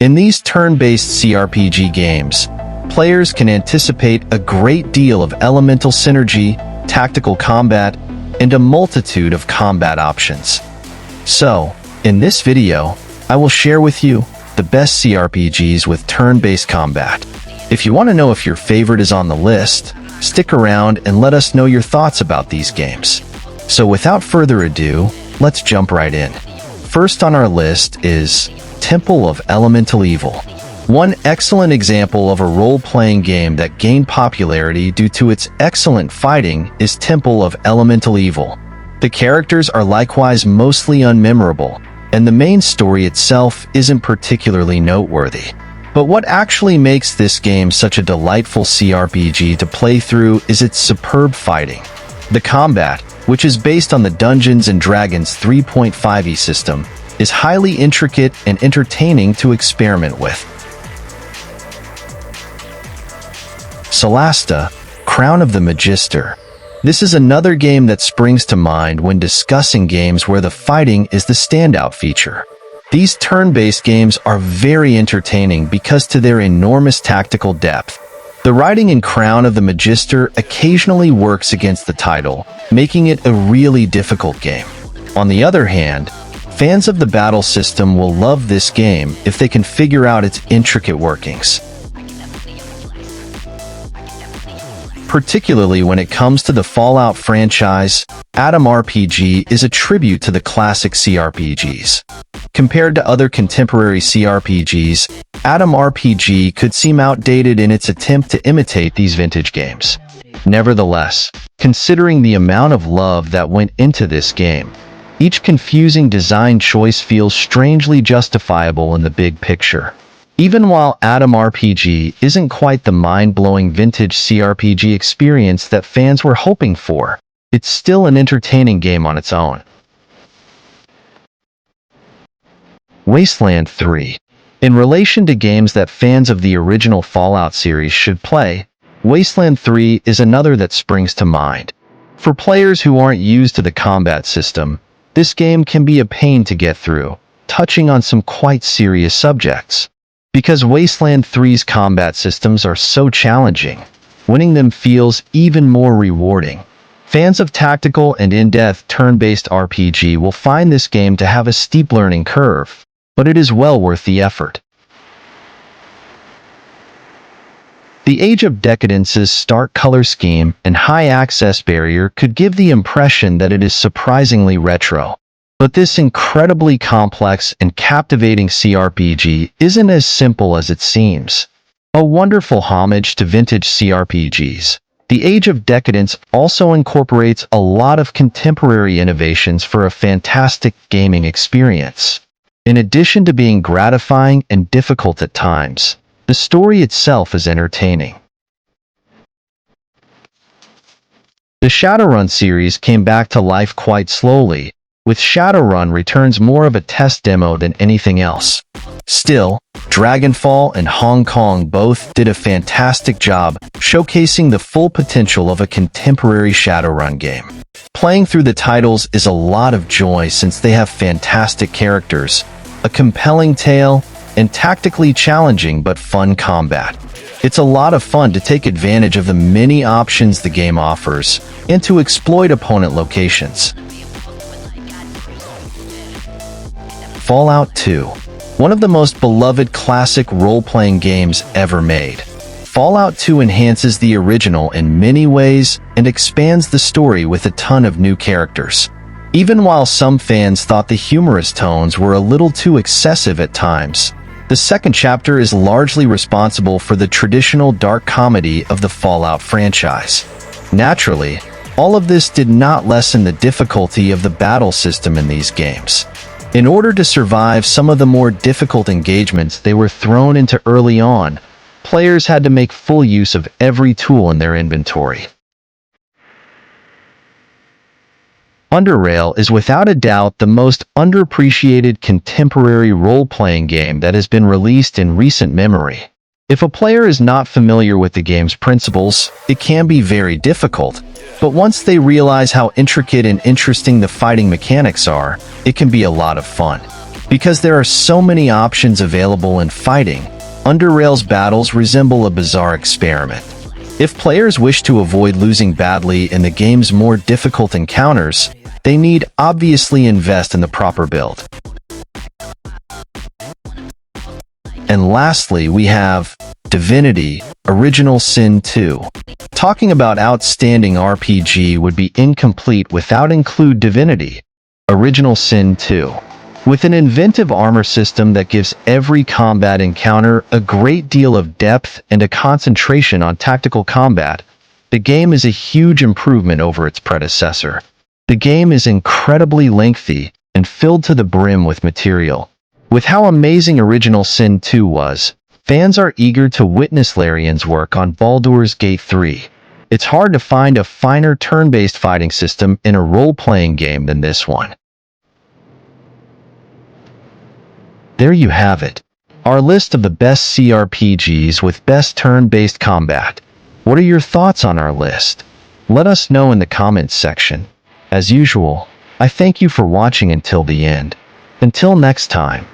In these turn-based CRPG games, players can anticipate a great deal of elemental synergy, tactical combat, and a multitude of combat options. So, in this video, I will share with you the best CRPGs with turn-based combat. If you want to know if your favorite is on the list, stick around and let us know your thoughts about these games. So without further ado, let's jump right in. First on our list is Temple of Elemental Evil. One excellent example of a role-playing game that gained popularity due to its excellent fighting is Temple of Elemental Evil. The characters are likewise mostly unmemorable, and the main story itself isn't particularly noteworthy. But what actually makes this game such a delightful CRPG to play through is its superb fighting. The combat, which is based on the Dungeons & Dragons 3.5e system, is highly intricate and entertaining to experiment with. Solasta, Crown of the Magister. This is another game that springs to mind when discussing games where the fighting is the standout feature. These turn-based games are very entertaining because to their enormous tactical depth. The writing in Crown of the Magister occasionally works against the title, making it a really difficult game. On the other hand, fans of the battle system will love this game if they can figure out its intricate workings. Particularly when it comes to the Fallout franchise, Atom RPG is a tribute to the classic CRPGs. Compared to other contemporary CRPGs, Atom RPG could seem outdated in its attempt to imitate these vintage games. Nevertheless, considering the amount of love that went into this game, each confusing design choice feels strangely justifiable in the big picture. Even while Atom RPG isn't quite the mind-blowing vintage CRPG experience that fans were hoping for, it's still an entertaining game on its own. Wasteland 3. In relation to games that fans of the original Fallout series should play, Wasteland 3 is another that springs to mind. For players who aren't used to the combat system, this game can be a pain to get through, touching on some quite serious subjects. Because Wasteland 3's combat systems are so challenging, winning them feels even more rewarding. Fans of tactical and in-depth turn-based RPG will find this game to have a steep learning curve, but it is well worth the effort. The Age of Decadence's stark color scheme and high access barrier could give the impression that it is surprisingly retro. But this incredibly complex and captivating CRPG isn't as simple as it seems. A wonderful homage to vintage CRPGs, The Age of Decadence also incorporates a lot of contemporary innovations for a fantastic gaming experience. In addition to being gratifying and difficult at times, the story itself is entertaining. The Shadowrun series came back to life quite slowly, with Shadowrun Returns more of a test demo than anything else. Still, Dragonfall and Hong Kong both did a fantastic job showcasing the full potential of a contemporary Shadowrun game. Playing through the titles is a lot of joy since they have fantastic characters, a compelling tale, and tactically challenging but fun combat. It's a lot of fun to take advantage of the many options the game offers and to exploit opponent locations. Fallout 2. One of the most beloved classic role-playing games ever made. Fallout 2 enhances the original in many ways and expands the story with a ton of new characters. Even while some fans thought the humorous tones were a little too excessive at times, the second chapter is largely responsible for the traditional dark comedy of the Fallout franchise. Naturally, all of this did not lessen the difficulty of the battle system in these games. In order to survive some of the more difficult engagements they were thrown into early on, players had to make full use of every tool in their inventory. UnderRail is without a doubt the most underappreciated contemporary role-playing game that has been released in recent memory. If a player is not familiar with the game's principles, it can be very difficult, but once they realize how intricate and interesting the fighting mechanics are, it can be a lot of fun. Because there are so many options available in fighting, UnderRail's battles resemble a bizarre experiment. If players wish to avoid losing badly in the game's more difficult encounters, they need obviously invest in the proper build. And lastly, we have Divinity, Original Sin 2. Talking about outstanding RPG would be incomplete without include Divinity, Original Sin 2. With an inventive armor system that gives every combat encounter a great deal of depth and a concentration on tactical combat, the game is a huge improvement over its predecessor. The game is incredibly lengthy and filled to the brim with material. With how amazing Original Sin 2 was, fans are eager to witness Larian's work on Baldur's Gate 3. It's hard to find a finer turn-based fighting system in a role-playing game than this one. There you have it, our list of the best CRPGs with best turn-based combat. What are your thoughts on our list? Let us know in the comments section. As usual, I thank you for watching until the end. Until next time.